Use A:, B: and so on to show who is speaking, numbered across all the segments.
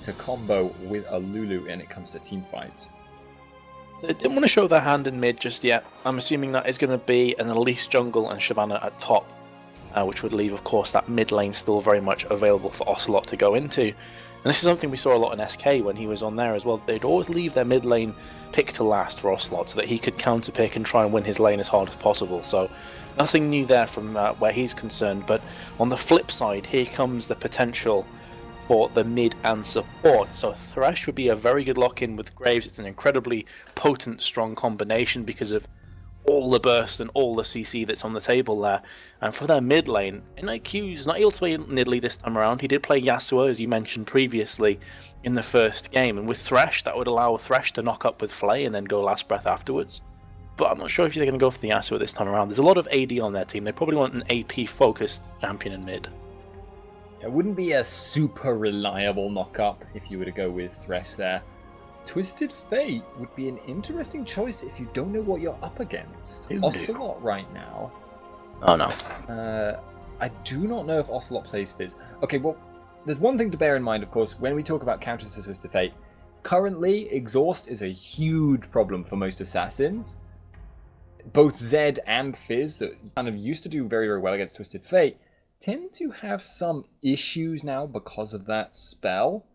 A: to combo with a Lulu when it comes to team fights.
B: So they didn't want to show their hand in mid just yet. I'm assuming that is going to be an Elise jungle and Shyvana at top, which would leave, of course, that mid lane still very much available for Ocelot to go into. And this is something we saw a lot in SK when he was on there as well. They'd always leave their mid lane pick to last for Ocelot so that he could counter pick and try and win his lane as hard as possible. So nothing new there from where he's concerned. But on the flip side, here comes the potential for the mid and support. So Thresh would be a very good lock-in with Graves. It's an incredibly potent, strong combination because of all the burst and all the CC that's on the table there. And for their mid lane, NIQ's not able to play Nidalee this time around. He did play Yasuo, as you mentioned previously, in the first game. And with Thresh, that would allow Thresh to knock up with Flay and then go last breath afterwards. But I'm not sure if they're going to go for the Yasuo this time around. There's a lot of AD on their team. They probably want an AP-focused champion in mid.
A: It wouldn't be a super reliable knock-up if you were to go with Thresh there. Twisted Fate would be an interesting choice if you don't know what you're up against. Ocelot right now.
B: Oh no.
A: I do not know if Ocelot plays Fizz. Okay, well, there's one thing to bear in mind, of course, when we talk about counters to Twisted Fate. Currently, Exhaust is a huge problem for most assassins. Both Zed and Fizz, that kind of used to do very, very well against Twisted Fate, tend to have some issues now because of that spell.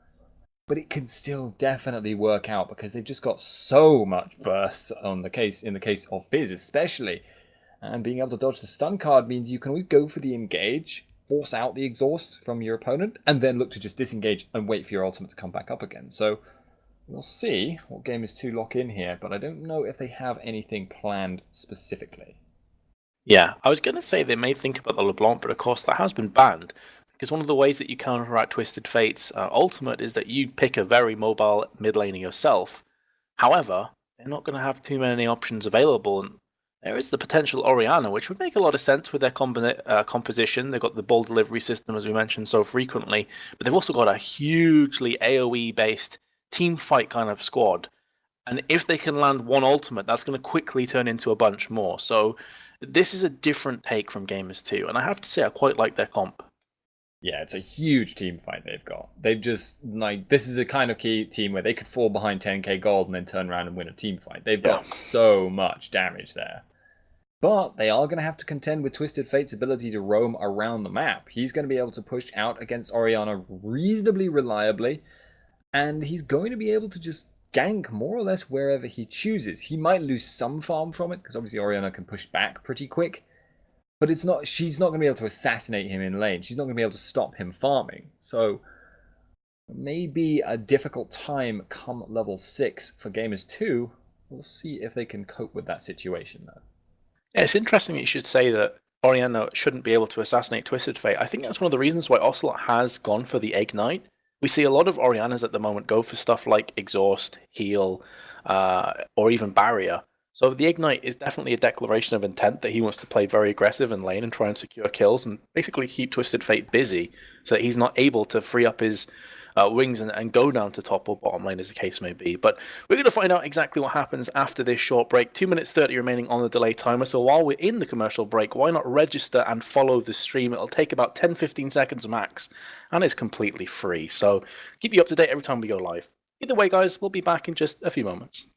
A: But it can still definitely work out because they've just got so much burst in the case of Fizz especially. And being able to dodge the stun card means you can always go for the engage, force out the exhaust from your opponent, and then look to just disengage and wait for your ultimate to come back up again. So we'll see what Gamers2 lock in here, but I don't know if they have anything planned specifically.
B: Yeah, I was going to say they may think about the LeBlanc, but of course that has been banned. Because one of the ways that you counteract Twisted Fate's ultimate is that you pick a very mobile mid laner yourself. However, they're not going to have too many options available, and there is the potential Orianna, which would make a lot of sense with their composition. They've got the ball delivery system, as we mentioned so frequently, but they've also got a hugely AoE-based team fight kind of squad. And if they can land one ultimate, that's going to quickly turn into a bunch more. So this is a different take from Gamers2, and I have to say I quite like their comp.
A: Yeah, it's a huge team fight they've got. They've just, like, this is a kind of key team where they could fall behind 10k gold and then turn around and win a team fight. They've got so much damage there. But they are going to have to contend with Twisted Fate's ability to roam around the map. He's going to be able to push out against Orianna reasonably reliably, and he's going to be able to just gank more or less wherever he chooses. He might lose some farm from it, because obviously Orianna can push back pretty quick. But she's not going to be able to assassinate him in lane. She's not going to be able to stop him farming. So, maybe a difficult time come level 6 for Gamers2. We'll see if they can cope with that situation, though.
B: Yeah, it's interesting that you should say that Orianna shouldn't be able to assassinate Twisted Fate. I think that's one of the reasons why Ocelot has gone for the Ignite. We see a lot of Oriannas at the moment go for stuff like Exhaust, Heal, or even Barrier. So the Ignite is definitely a declaration of intent that he wants to play very aggressive in lane and try and secure kills and basically keep Twisted Fate busy so that he's not able to free up his wings and go down to top or bottom lane as the case may be. But we're going to find out exactly what happens after this short break. 2 minutes 30 remaining on the delay timer. So while we're in the commercial break, why not register and follow the stream? It'll take about 10-15 seconds max and it's completely free. So keep you up to date every time we go live. Either way, guys, we'll be back in just a few moments.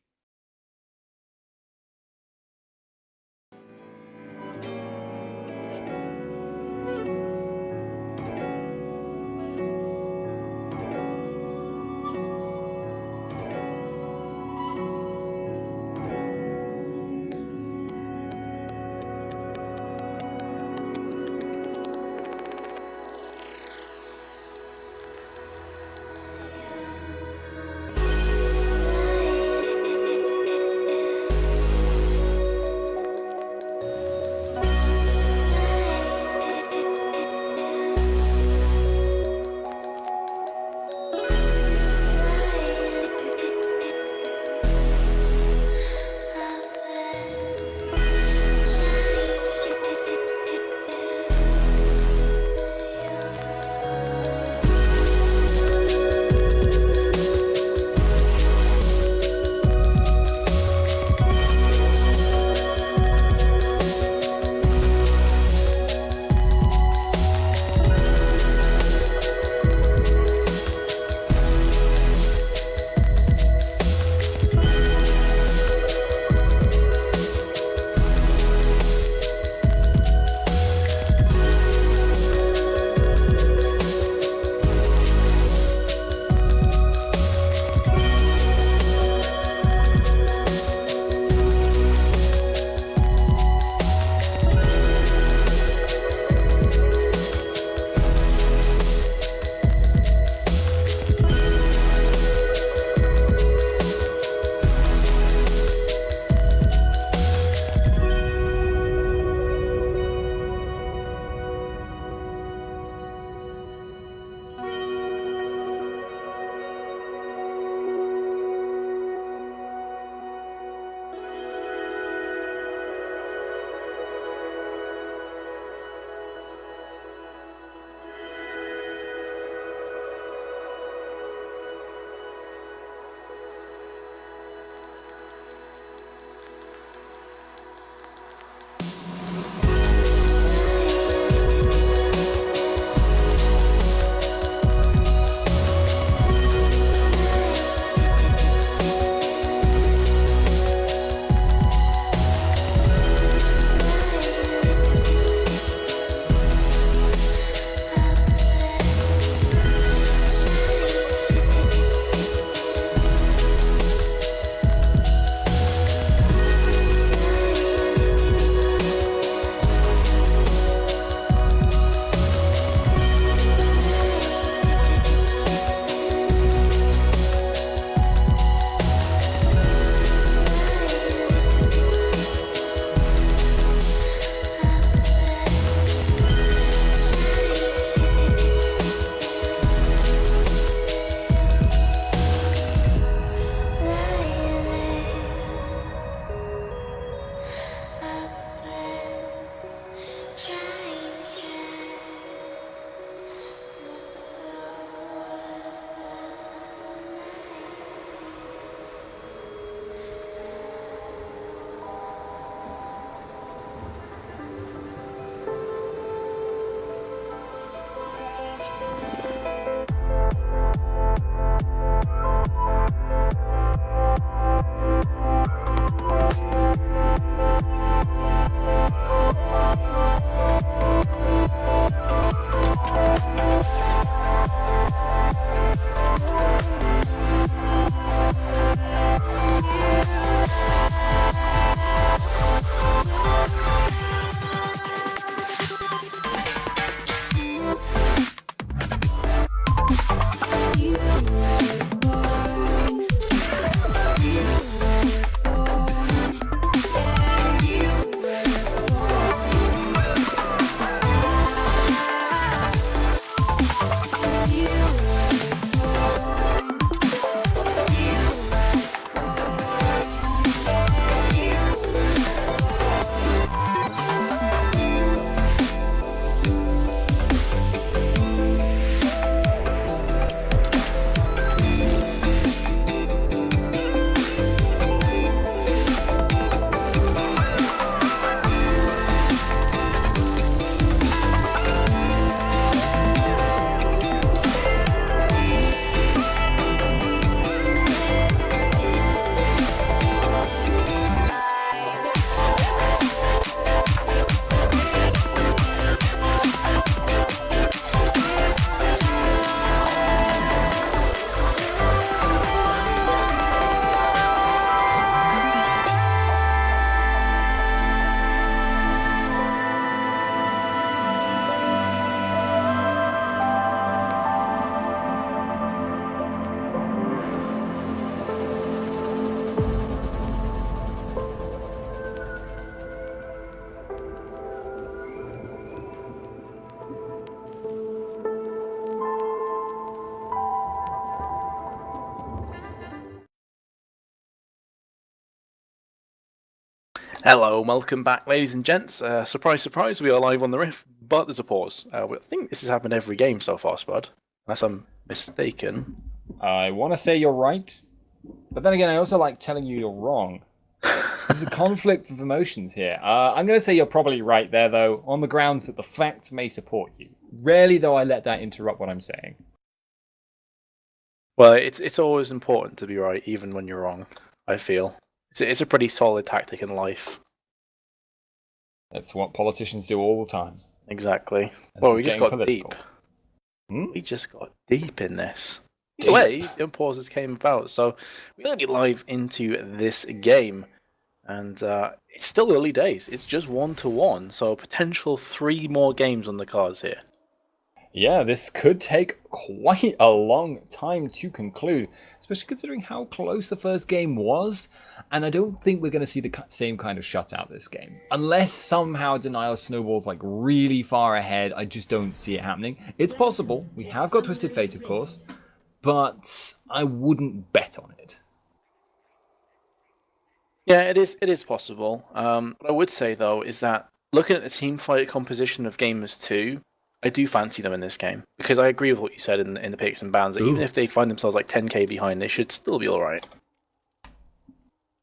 B: Hello, welcome back, ladies and gents. Surprise, surprise, we are live on the Rift, but there's a pause. I think this has happened every game so far, Spud, unless I'm mistaken.
A: I want to say you're right, but then again, I also like telling you you're wrong. There's a conflict of emotions here. I'm going to say you're probably right there, though, on the grounds that the facts may support you. Rarely, though, I let that interrupt what I'm saying.
B: Well, it's always important to be right, even when you're wrong, I feel. It's a pretty solid tactic in life.
A: That's what politicians do all the time.
B: Exactly. Well, we just got
A: political.
B: deep. We just got deep in this. Either way, the pauses came about, so we're going to be live into this game. And it's still early days. It's just 1-1, so potential 3 more games on the cards here.
A: Yeah, this could take quite a long time to conclude, especially considering how close the first game was. And I don't think we're going to see the same kind of shutout this game. Unless somehow Denial snowballs like really far ahead, I just don't see it happening. It's possible. We have got Twisted Fate, of course, but I wouldn't bet on it.
B: Yeah, it is possible. What I would say, though, is that looking at the team fight composition of Gamers2, I do fancy them in this game. Because I agree with what you said in the picks and bans, that even if they find themselves like 10k behind, they should still be alright.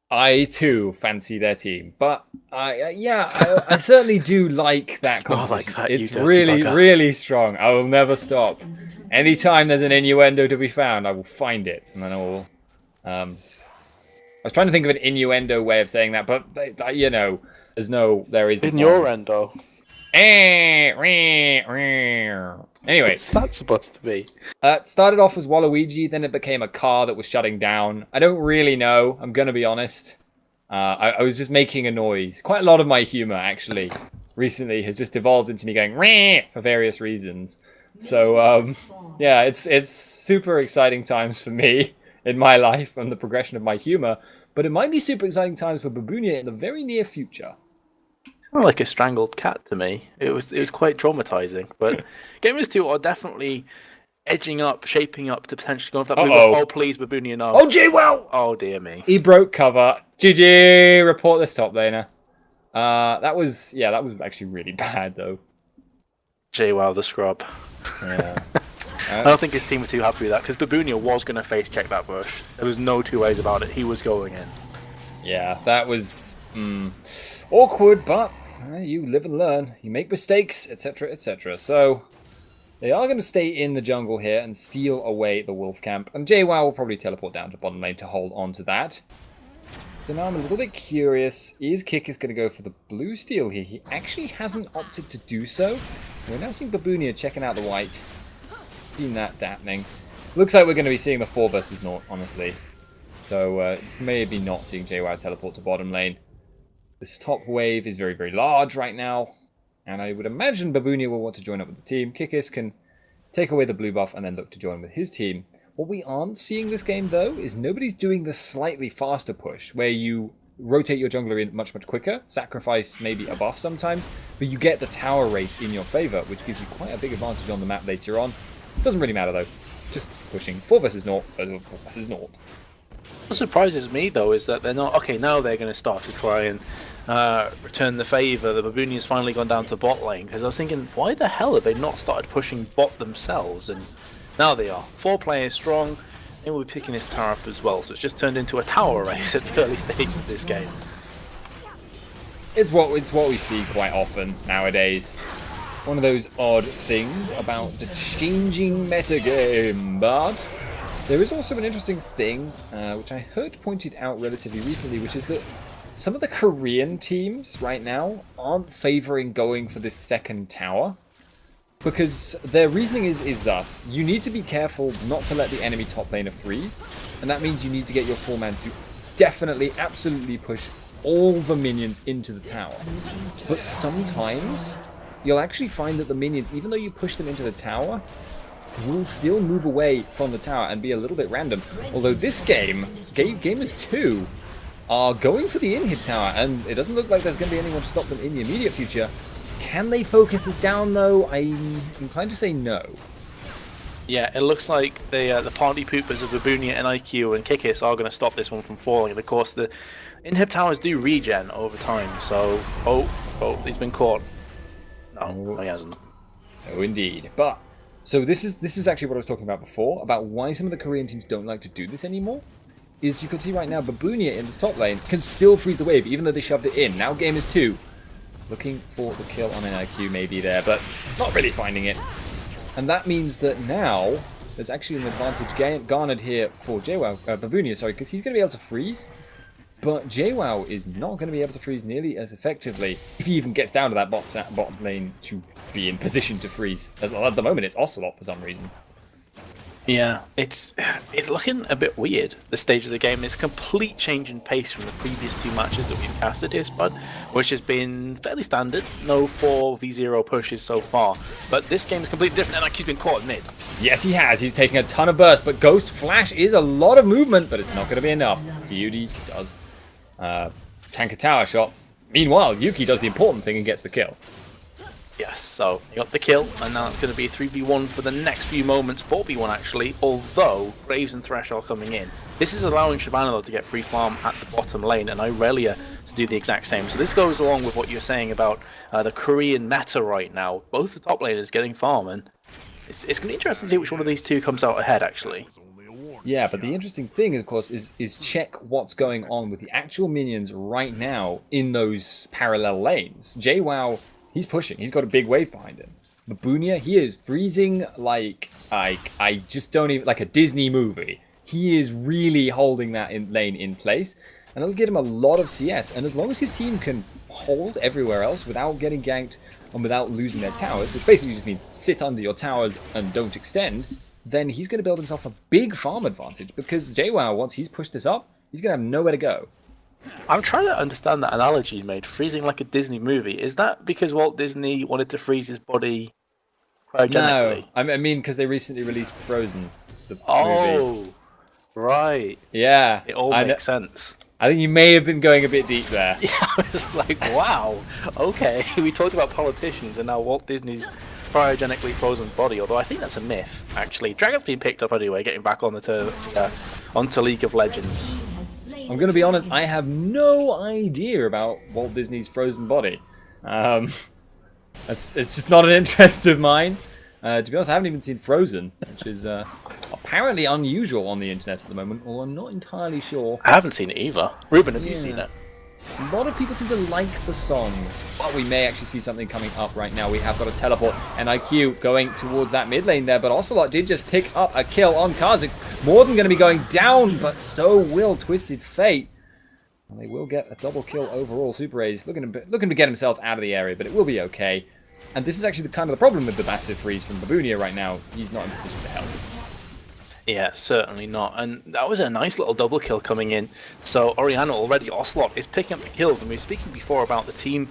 A: I, too, fancy their team. But, I certainly do like that composition.
B: Like that,
A: it's really, really strong. I will never stop. Anytime there's an innuendo to be found, I will find it. And then I will... I was trying to think of an innuendo way of saying that, but, you know, there isn't.
B: Innuendo.
A: Anyway,
B: what's that supposed to be?
A: It started off as Waluigi, then it became a car that was shutting down. I don't really know, I'm gonna be honest. I was just making a noise. Quite a lot of my humor, actually, recently has just evolved into me going for various reasons. So, yeah, it's super exciting times for me in my life and the progression of my humor, but it might be super exciting times for Babunia in the very near future.
B: Sounded like a strangled cat to me. It was quite traumatizing. But Gamers2 are definitely edging up, shaping up to potentially go for that blue buff. Oh, please, Babunia, no.
A: Oh, J-Well!
B: Oh, dear me.
A: He broke cover. GG! Report this top laner. That was actually really bad, though.
B: J-Well, the scrub.
A: Yeah.
B: I don't think his team were too happy with that, because Babunia was going to face check that bush. There was no two ways about it. He was going in.
A: Yeah, that was... awkward, but you live and learn. You make mistakes, etc., etc. So they are going to stay in the jungle here and steal away the wolf camp. And JWoww will probably teleport down to bottom lane to hold on to that. So now I'm a little bit curious. Is Kikis going to go for the blue steal here? He actually hasn't opted to do so. We're now seeing Babunia checking out the white. Seen that happening. Looks like we're going to be seeing the 4 versus 0, honestly. So maybe not seeing JWoww teleport to bottom lane. This top wave is very, very large right now. And I would imagine Babunia will want to join up with the team. Kikis can take away the blue buff and then look to join with his team. What we aren't seeing this game, though, is nobody's doing the slightly faster push, where you rotate your jungler in much, much quicker, sacrifice maybe a buff sometimes, but you get the tower race in your favor, which gives you quite a big advantage on the map later on. Doesn't really matter, though. Just pushing 4 versus 0 versus 0.
B: What surprises me, though, is that they're not... Okay, now they're going to start to try and return the favour. The Babunia's finally gone down to bot lane, because I was thinking, why the hell have they not started pushing bot themselves? And now they are. 4 players strong, and we'll be picking this tower up as well, so it's just turned into a tower race at the early stages of this game.
A: It's what we see quite often nowadays. One of those odd things about the changing metagame, but there is also an interesting thing, which I heard pointed out relatively recently, which is that some of the Korean teams right now aren't favouring going for this second tower, because their reasoning is thus: you need to be careful not to let the enemy top laner freeze, and that means you need to get your 4-man to definitely, absolutely push all the minions into the tower. But sometimes you'll actually find that the minions, even though you push them into the tower, will still move away from the tower and be a little bit random. Although this game, Gamers2 are going for the in-hit tower, and it doesn't look like there's going to be anyone to stop them in the immediate future. Can they focus this down, though? I'm inclined to say no.
B: Yeah, it looks like the party poopers of Babunia and IQ and Kikis are going to stop this one from falling. And of course, the inhib towers do regen over time. So, oh, he's been caught. No, he hasn't.
A: Oh, indeed. But so this is actually what I was talking about before about why some of the Korean teams don't like to do this anymore. Is you can see right now Babunia in this top lane can still freeze the wave even though they shoved it in. Now Gamers2 looking for the kill on NIQ maybe there, but not really finding it. And that means that now there's actually an advantage garnered here for Babunia, sorry, because he's going to be able to freeze. But JWoww is not going to be able to freeze nearly as effectively if he even gets down to that bottom lane to be in position to freeze. At the moment, it's Ocelot for some reason.
B: Yeah, it's looking a bit weird, the stage of the game. It's a complete change in pace from the previous two matches that we've casted here, Spud, which has been fairly standard. No 4v0 pushes so far. But this game is completely different, and like he's been caught mid.
A: Yes, he has. He's taking a ton of burst, but Ghost Flash is a lot of movement, but it's not going to be enough. Duty does tank a tower shot. Meanwhile, Yuki does the important thing and gets the kill.
B: Yes, so he got the kill, and now it's going to be 3v1 for the next few moments, 4v1 actually, although Graves and Thresh are coming in. This is allowing Shyvana to get free farm at the bottom lane, and Irelia to do the exact same. So this goes along with what you're saying about the Korean meta right now. Both the top laners getting farm, and it's going to be interesting to see which one of these two comes out ahead, actually.
A: Yeah, but the interesting thing, of course, is check what's going on with the actual minions right now in those parallel lanes. JWoww, he's pushing. He's got a big wave behind him. Babunia, he is freezing like I just don't even, like a Disney movie. He is really holding that lane in place, and it'll get him a lot of CS. And as long as his team can hold everywhere else without getting ganked and without losing their towers, which basically just means sit under your towers and don't extend, then he's going to build himself a big farm advantage, because JWoww, once he's pushed this up, he's going to have nowhere to go.
B: I'm trying to understand that analogy you made, freezing like a Disney movie. Is that because Walt Disney wanted to freeze his body cryogenically?
A: No, I mean because they recently released Frozen, the
B: movie. Right.
A: Yeah.
B: It all makes sense.
A: I think you may have been going a bit deep there.
B: Yeah, I was like, wow, okay. We talked about politicians, and now Walt Disney's cryogenically frozen body, although I think that's a myth, actually. Dragon's been picked up anyway, getting back on onto League of Legends.
A: I'm going to be honest, I have no idea about Walt Disney's frozen body. It's just not an interest of mine. To be honest, I haven't even seen Frozen, which is apparently unusual on the internet at the moment, although I'm not entirely sure.
B: I haven't seen it either. Ruben, have you seen it?
A: A lot of people seem to like the songs, but we may actually see something coming up right now. We have got a teleport, and IQ going towards that mid lane there, but Ocelot did just pick up a kill on Kha'Zix. More than going to be going down, but so will Twisted Fate. And they will get a double kill overall. Super A's looking to get himself out of the area, but it will be okay. And this is actually the problem with the massive freeze from Babunia right now. He's not in position to help.
B: Yeah, certainly not. And that was a nice little double kill coming in. So Orianna already, Ocelot is picking up the kills, and we were speaking before about the team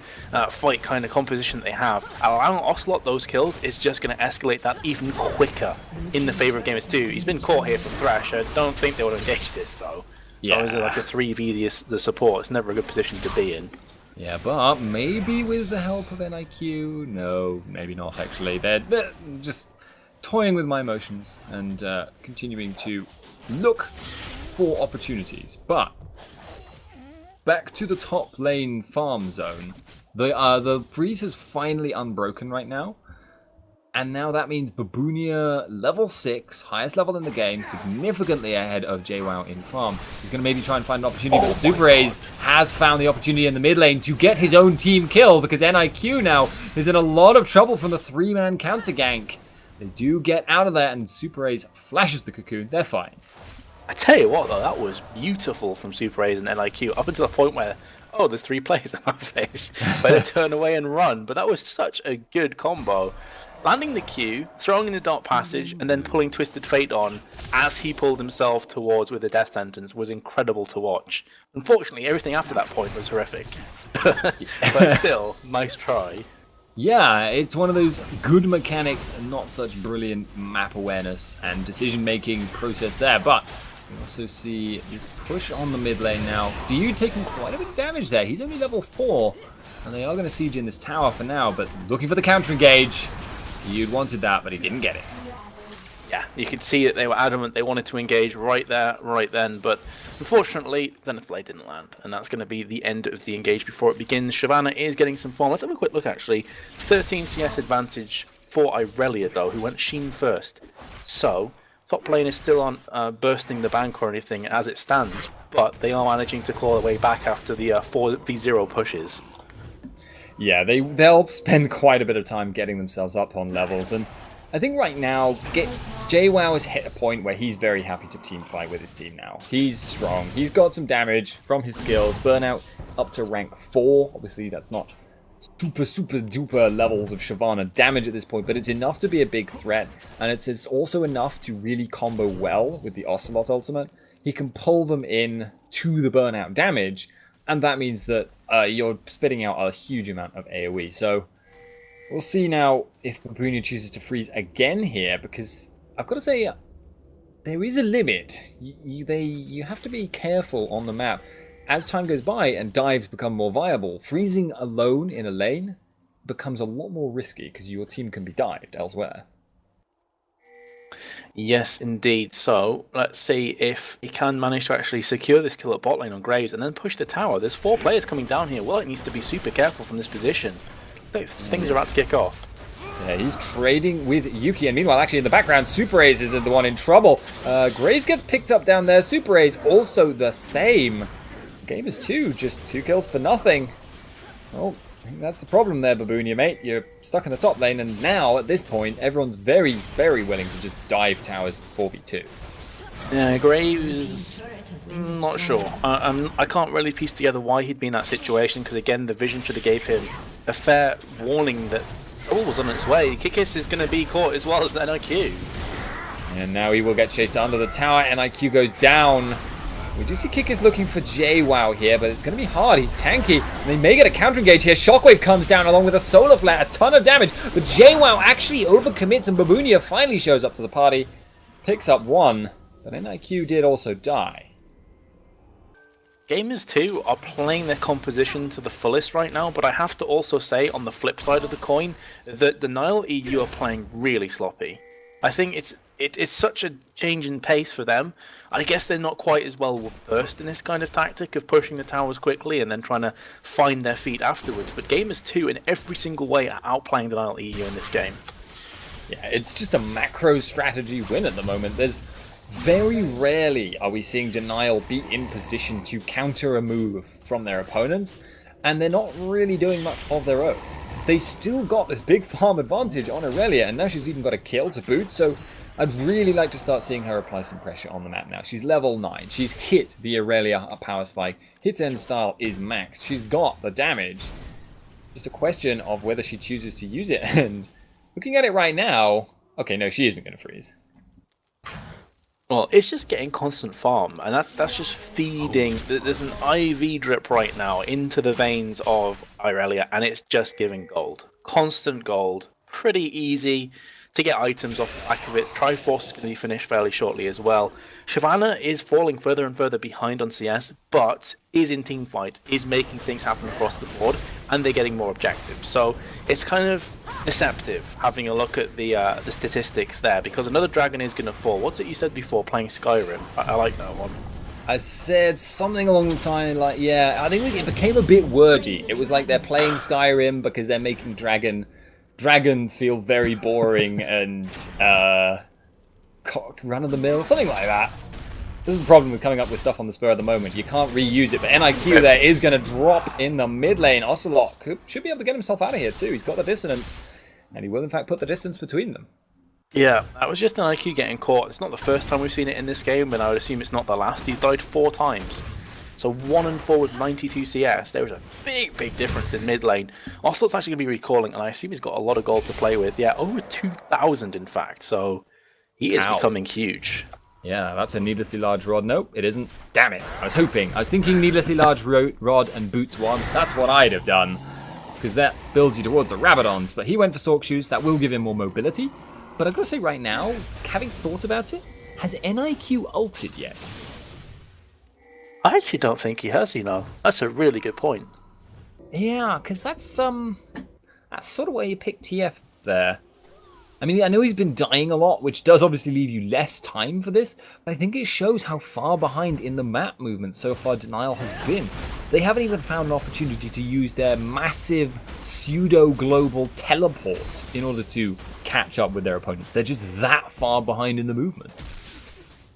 B: fight kind of composition that they have. Allowing Ocelot those kills is just going to escalate that even quicker in the favour of Gamers2. He's been caught here from Thresh. I don't think they would engage this though. Yeah. Or is it like a 3v the support? It's never a good position to be in.
A: Yeah, but maybe with the help of NIQ? No, maybe not actually. They're just toying with my emotions and continuing to look for opportunities. But back to the top lane farm zone. The freeze is finally unbroken right now. And now that means Babunia, level 6, highest level in the game, significantly ahead of JWoww in farm. He's going to maybe try and find an opportunity, but Super A's has found the opportunity in the mid lane to get his own team kill, because NIQ now is in a lot of trouble from the 3-man counter gank. They do get out of there, and Super A's flashes the cocoon. They're fine.
B: I tell you what, though, that was beautiful from Super A's and NIQ, up until the point where, oh, there's 3 players in our face. Better turn away and run. But that was such a good combo. Landing the Q, throwing in the Dark Passage, and then pulling Twisted Fate on as he pulled himself towards with a death sentence was incredible to watch. Unfortunately, everything after that point was horrific. But still, nice try.
A: Yeah, it's one of those good mechanics and not such brilliant map awareness and decision-making process there. But we also see this push on the mid lane now. DU taking quite a bit of damage there. He's only level 4, and they are going to siege in this tower for now, but looking for the counter engage. You'd wanted that, but he didn't get it.
B: yeah, you could see that they were adamant they wanted to engage right there, right then, but unfortunately, Zenith Blade didn't land, and that's going to be the end of the engage before it begins. Shyvana is getting some form. Let's have a quick look, actually. 13 CS advantage for Irelia, though, who went Sheen first. So, top lane is still on bursting the bank or anything as it stands, but they are managing to claw their way back after the 4v0 pushes.
A: Yeah, they'll spend quite a bit of time getting themselves up on levels, and I think right now, JWoww has hit a point where he's very happy to team fight with his team now. He's strong. He's got some damage from his skills. Burnout up to rank 4. Obviously, that's not super duper levels of Shyvana damage at this point, but it's enough to be a big threat, and it's also enough to really combo well with the Ocelot ultimate. He can pull them in to the burnout damage, and that means that you're spitting out a huge amount of AoE. So we'll see now if Babunia chooses to freeze again here, because I've got to say, there is a limit. You have to be careful on the map. As time goes by and dives become more viable, freezing alone in a lane becomes a lot more risky because your team can be dived elsewhere.
B: Yes, indeed. So, let's see if he can manage to actually secure this kill at bot lane on Graves and then push the tower. There's 4 players coming down here. Well, it needs to be super careful from this position. So, things are about to kick off.
A: Yeah, he's trading with Yuki, and meanwhile, actually in the background, Super Ace is the one in trouble. Graves gets picked up down there. Super Ace also the same. Gamers2, just 2 kills for nothing. Well, I think that's the problem there, Babunia, mate. You're stuck in the top lane, and now, at this point, everyone's very, very willing to just dive towers 4v2.
B: Yeah, Graves, not sure. I can't really piece together why he'd be in that situation, because again, the vision should have gave him a fair warning that trouble was on its way. Kikis is going to be caught as well as the NIQ.
A: And now he will get chased under the tower. NIQ goes down. We do see Kikis looking for JWoww here, but it's going to be hard. He's tanky, and they may get a counter engage here. Shockwave comes down along with a solar flare, a ton of damage, but JWoww actually overcommits, and Babunia finally shows up to the party, picks up 1, but NIQ did also die.
B: Gamers2 are playing their composition to the fullest right now, but I have to also say, on the flip side of the coin, that denial.eu are playing really sloppy. I think it's such a change in pace for them. I guess they're not quite as well versed in this kind of tactic of pushing the towers quickly and then trying to find their feet afterwards. But Gamers2 in every single way are outplaying denial.eu in this game.
A: Yeah, it's just a macro strategy win at the moment. There's very rarely are we seeing Denial be in position to counter a move from their opponents, and they're not really doing much of their own. They still got this big farm advantage on Aurelia, and now she's even got a kill to boot, so I'd really like to start seeing her apply some pressure on the map now. She's level 9. She's hit the Aurelia power spike. Hit end style is maxed. She's got the damage. Just a question of whether she chooses to use it. And looking at it right now, okay, no, she isn't going to freeze.
B: Well, it's just getting constant farm, and that's just feeding. There's an IV drip right now into the veins of Irelia, and it's just giving gold. Constant gold. Pretty easy to get items off the back of it. Triforce is going to be finished fairly shortly as well. Shyvana is falling further and further behind on CS, but is in teamfight, is making things happen across the board, and they're getting more objectives. So it's kind of deceptive having a look at the statistics there, because another dragon is going to fall. What's it you said before, playing Skyrim? I like that one.
A: I said something along the time like, yeah, I think it became a bit wordy. It was like they're playing Skyrim because they're making dragons feel very boring and run-of-the-mill, something like that. This is the problem with coming up with stuff on the spur of the moment. You can't reuse it, but NIQ there is going to drop in the mid lane. Ocelot should be able to get himself out of here too. He's got the dissonance, and he will in fact put the distance between them. Yeah,
B: that was just an IQ getting caught. It's not the first time we've seen it in this game, and I would assume it's not the last. He's died 4 times. So 1 and 4 with 92 CS. There was a big difference in mid lane. Ocelot's actually going to be recalling, and I assume he's got a lot of gold to play with. Yeah, over 2,000 in fact. So he is becoming huge.
A: Yeah, that's a needlessly large rod. Nope, it isn't. Damn it. I was thinking needlessly large rod and boots 1. That's what I'd have done, because that builds you towards the Rabadons. But he went for Sork Shoes. That will give him more mobility. But I've got to say right now, having thought about it, has NIQ ulted yet?
B: I actually don't think he has, you know. That's a really good point.
A: Yeah, because that's sort of where you pick TF there. I mean, I know he's been dying a lot, which does obviously leave you less time for this, but I think it shows how far behind in the map movement so far Denial has been. They haven't even found an opportunity to use their massive pseudo-global teleport in order to catch up with their opponents. They're just that far behind in the movement.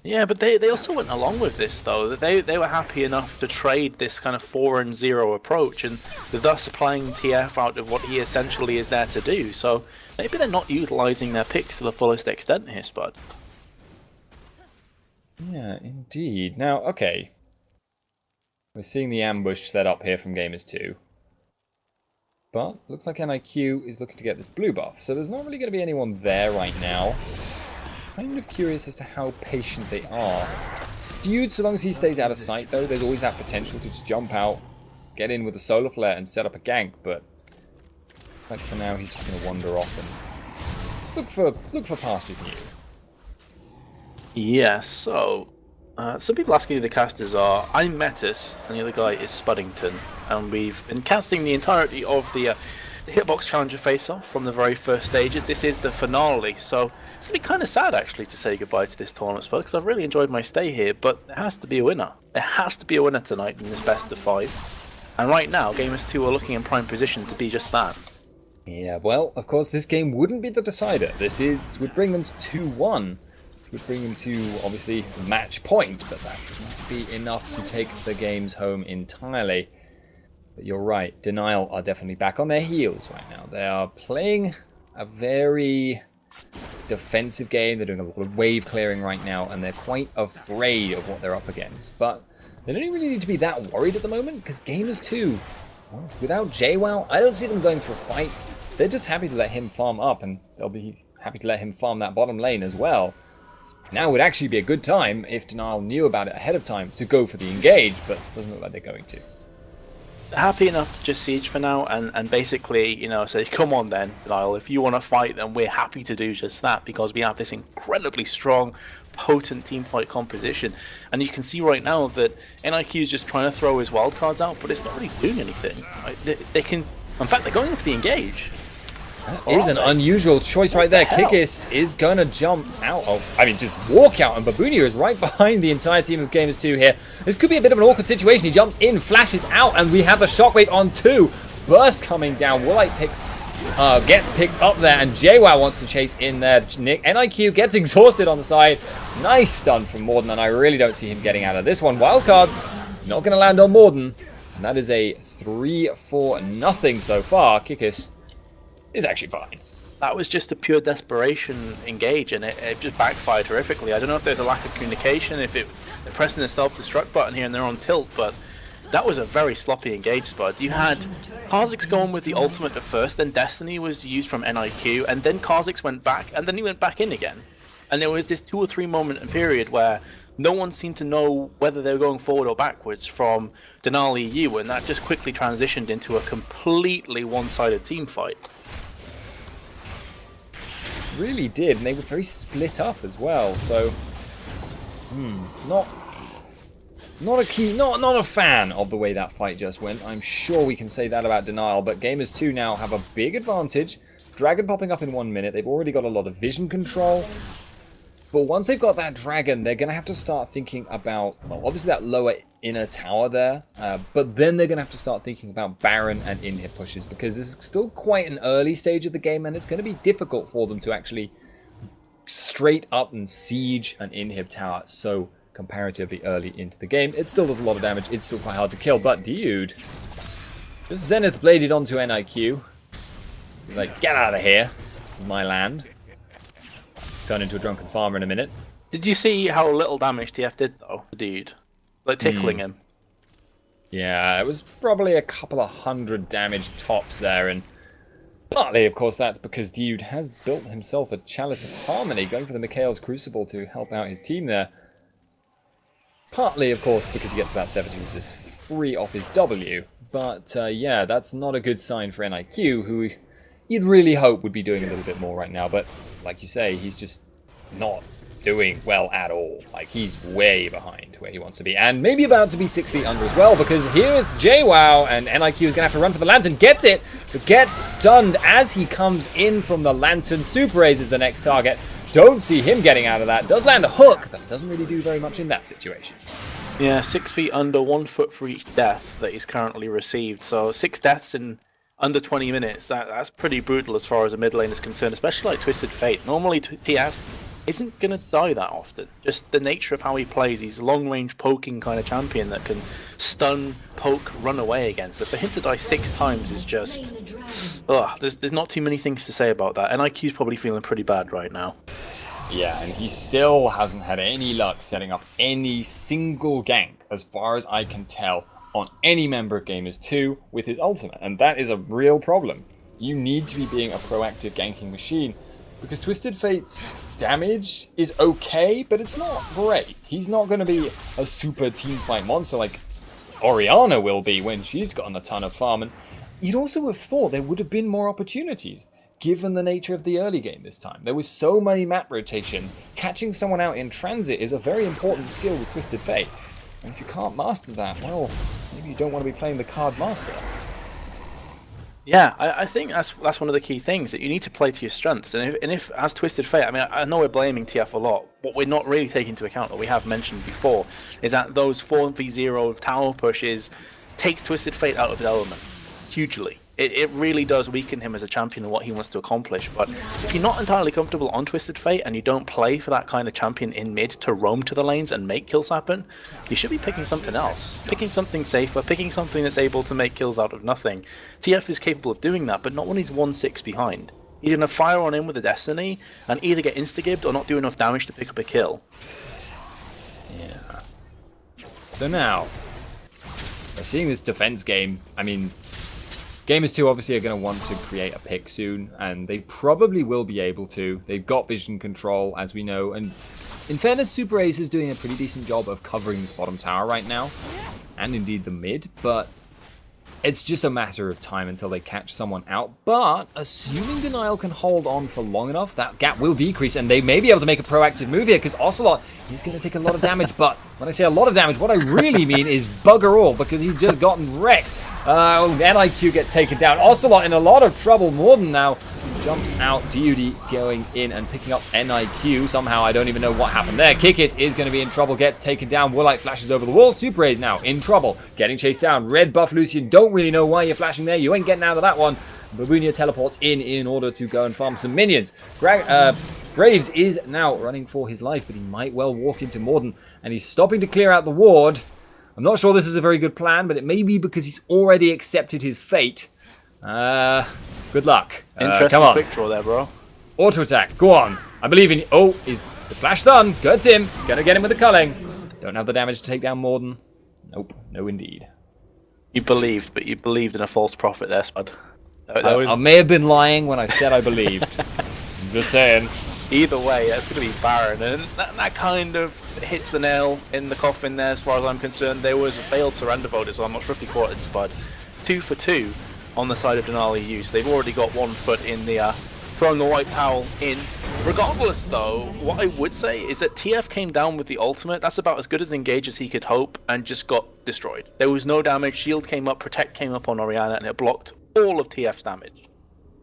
B: Yeah, but they also went along with this, though. They were happy enough to trade this kind of 4-0 approach, and thus applying TF out of what he essentially is there to do. So maybe they're not utilising their picks to the fullest extent here, Spud.
A: Yeah, indeed. Now, okay. We're seeing the ambush set up here from Gamers2. But looks like NIQ is looking to get this blue buff, so there's not really going to be anyone there right now. Kind of curious as to how patient they are. Dude, so long as he stays out of sight, though, there's always that potential to just jump out, get in with a solar flare, and set up a gank. But like for now, he's just going to wander off and look for pastures new.
B: Yeah. So some people asking who the casters are. I'm Metis, and the other guy is Spuddington, and we've been casting the entirety of the Hitbox ChallengerFaceOff from the very first stages. This is the finale, so it's going to be kind of sad, actually, to say goodbye to this tournament, because I've really enjoyed my stay here, but there has to be a winner. There has to be a winner tonight in this best of 5. And right now, Gamers2 are looking in prime position to be just that.
A: Yeah, well, of course, this game wouldn't be the decider. This would bring them to 2-1. Would bring them to, obviously, match point, but that wouldn't be enough to take the games home entirely. But you're right, Denial are definitely back on their heels right now. They are playing a very defensive game. They're doing a lot of wave clearing right now, and they're quite afraid of what they're up against. But they don't really need to be that worried at the moment, because Gamers2, well, without JWoww, I don't see them going for a fight. They're just happy to let him farm up, and they'll be happy to let him farm that bottom lane as well. Now would actually be a good time, if Denial knew about it ahead of time, to go for the engage, but it doesn't look like they're going to.
B: Happy enough to just siege for now and basically, you know, say, come on then, Denial, if you want to fight, then we're happy to do just that, because we have this incredibly strong, potent teamfight composition. And you can see right now that NIQ is just trying to throw his wildcards out, but it's not really doing anything. They can, in fact, they're going for the engage.
A: That is an unusual choice right there. Kikis is going to jump out of, just walk out, and Babunia is right behind the entire team of Gamers2 here. This could be a bit of an awkward situation. He jumps in, flashes out, and we have the shockwave on 2. Burst coming down. Woolite gets picked up there, and JWoww wants to chase in there. NIQ gets exhausted on the side. Nice stun from Morden, and I really don't see him getting out of this one. Wildcards not going to land on Morden, and that is a 3-4-0 so far. Kikis is actually fine.
B: That was just a pure desperation engage, and it just backfired horrifically. I don't know if there's a lack of communication, if they're pressing the self-destruct button here and they're on tilt, but that was a very sloppy engage, Spud. You had Kha'Zix going with the ultimate at first, then Destiny was used from NIQ, and then Kha'Zix went back, and then he went back in again. And there was this 2 or 3 moment period where no one seemed to know whether they were going forward or backwards from denial.eu, and that just quickly transitioned into a completely one-sided team fight.
A: Really did, and they were very split up as well, so not a fan of the way that fight just went. I'm sure we can say that about Denial, but Gamers2 now have a big advantage. Dragon popping up in 1 minute. They've already got a lot of vision control. But once they've got that dragon, they're going to have to start thinking about, well, obviously that lower inner tower there, but then they're going to have to start thinking about Baron and in-hit pushes, because this is still quite an early stage of the game, and it's going to be difficult for them to actually straight up and siege an in-hit tower so comparatively early into the game. It still does a lot of damage. It's still quite hard to kill, but dude, just Zenith bladed onto NIQ. He's like, get out of here. This is my land. Turn into a drunken farmer in a minute.
B: Did you see how little damage TF did, though, the dude? Like, tickling him.
A: Yeah, it was probably a couple of 100 damage tops there, and partly, of course, that's because dude has built himself a Chalice of Harmony, going for the Mikhail's Crucible to help out his team there. Partly, of course, because he gets about 70 resist free off his W. But, yeah, that's not a good sign for NIQ, who you'd really hope would be doing a little bit more right now. But, like you say, he's just not doing well at all. Like, he's way behind where he wants to be. And maybe about to be 6 feet under as well, because here's JWoww, and NIQ is going to have to run for the lantern. Gets it, but gets stunned as he comes in from the lantern. Super Raze is the next target. Don't see him getting out of that. Does land a hook, but doesn't really do very much in that situation.
B: Yeah, 6 feet under, 1 foot for each death that he's currently received. So 6 deaths in under 20 minutes. That's pretty brutal as far as a mid lane is concerned, especially like Twisted Fate. Normally TF isn't going to die that often. Just the nature of how he plays. He's a long-range poking kind of champion that can stun, poke, run away against. So for him to die 6 times is just... Ugh, there's not too many things to say about that. And IQ's probably feeling pretty bad right now.
A: Yeah, and he still hasn't had any luck setting up any single gank, as far as I can tell, on any member of Gamers2 with his ultimate. And that is a real problem. You need to be being a proactive ganking machine, because Twisted Fate's damage is okay, but it's not great. He's not going to be a super teamfight monster like Orianna will be when she's gotten a ton of farm. And you'd also have thought there would have been more opportunities, given the nature of the early game this time. There was so many map rotation. Catching someone out in transit is a very important skill with Twisted Fate. And if you can't master that, well, maybe you don't want to be playing the card master.
B: Yeah, I think that's one of the key things, that you need to play to your strengths. And if as Twisted Fate, I mean, I know we're blaming TF a lot. What we're not really taking into account, or we have mentioned before, is that those 4v0 tower pushes take Twisted Fate out of his element hugely. It really does weaken him as a champion and what he wants to accomplish. But if you're not entirely comfortable on Twisted Fate and you don't play for that kind of champion in mid to roam to the lanes and make kills happen, you should be picking something else. Picking something safer, picking something that's able to make kills out of nothing. TF is capable of doing that, but not when he's 1-6 behind. He's going to fire on in with a Destiny and either get insta-gibbed or not do enough damage to pick up a kill.
A: Yeah. So now, we're seeing this defense game. I mean, Gamers2 obviously are going to want to create a pick soon, and they probably will be able to. They've got vision control, as we know, and in fairness, Super Raze is doing a pretty decent job of covering this bottom tower right now, and indeed the mid, but it's just a matter of time until they catch someone out. But assuming Denial can hold on for long enough, that gap will decrease, and they may be able to make a proactive move here, because Ocelot is going to take a lot of damage. But when I say a lot of damage, what I really mean is bugger all, because he's just gotten wrecked. NIQ gets taken down. Ocelot in a lot of trouble. Morden now jumps out. DUD going in and picking up NIQ. Somehow, I don't even know what happened there. Kikis is going to be in trouble. Gets taken down. Warlight flashes over the wall. Super Raze now in trouble. Getting chased down. Red buff Lucian. Don't really know why you're flashing there. You ain't getting out of that one. Babunia teleports in order to go and farm some minions. Graves is now running for his life, but he might well walk into Morden. And he's stopping to clear out the ward. I'm not sure this is a very good plan, but it may be because he's already accepted his fate. Good luck.
B: Interesting
A: come on.
B: quick draw there, bro.
A: Auto attack. Go on. I believe in you. Oh, is the flash done? Gets him. Gonna get him with the culling. Don't have the damage to take down Morden. Nope. No, indeed.
B: You believed, but you believed in a false prophet there, Spud.
A: I may have been lying when I said I believed. I'm just saying.
B: Either way, it's going to be barren, and that kind of hits the nail in the coffin there as far as I'm concerned. There was a failed surrender vote, so I'm not sure if he caught it, Spud. 2 for 2 on the side of denial.eu, so they've already got 1 foot in the throwing the white towel in. Regardless though, what I would say is that TF came down with the ultimate. That's about as good as engage as he could hope, and just got destroyed. There was no damage. Shield came up, Protect came up on Orianna, and it blocked all of TF's damage.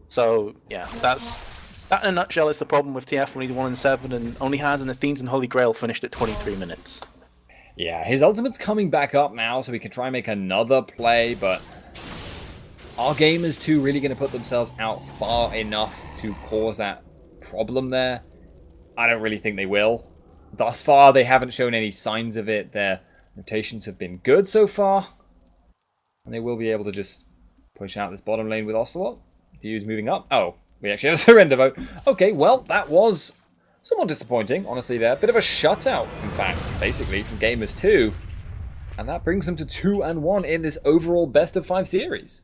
B: So yeah, that in a nutshell is the problem with TF when he's 1-7 and only has an Athenes and Holy Grail finished at 23 minutes.
A: Yeah, his ultimate's coming back up now, so we can try and make another play, but are Gamers2 really going to put themselves out far enough to cause that problem there? I don't really think they will. Thus far, they haven't shown any signs of it. Their rotations have been good so far, and they will be able to just push out this bottom lane with Ocelot. Dude's moving up. Oh, we actually have a surrender vote. Okay, well, that was somewhat disappointing, honestly, there. Bit of a shutout, in fact, basically, from Gamers2. And that brings them to 2-1 in this overall best-of-5 series.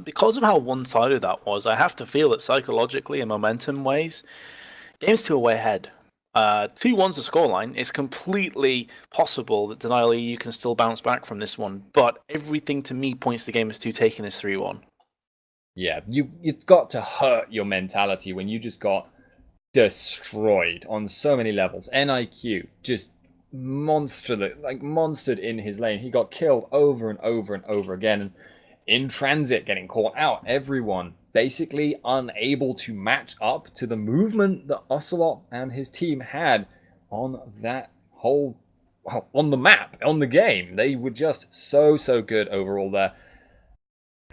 B: Because of how one-sided that was, I have to feel that psychologically and momentum ways, Gamers2 are way ahead. 2-1's the scoreline. It's completely possible that denial.eu can still bounce back from this one, but everything to me points to Gamers2 taking this 3-1.
A: Yeah, you've got to hurt your mentality when you just got destroyed on so many levels. NIQ just monstered in his lane. He got killed over and over and over again. And in transit, getting caught out. Everyone basically unable to match up to the movement that Ocelot and his team had on that whole, well, on the map, on the game. They were just so good overall there.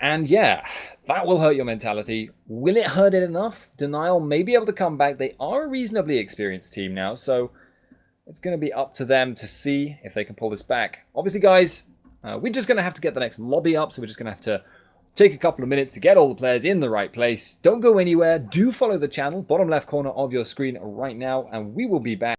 A: And yeah, that will hurt your mentality. Will it hurt it enough? Denial may be able to come back. They are a reasonably experienced team now, so it's going to be up to them to see if they can pull this back. Obviously, guys, we're just going to have to get the next lobby up, so we're just going to have to take a couple of minutes to get all the players in the right place. Don't go anywhere. Do follow the channel, bottom left corner of your screen right now, and we will be back.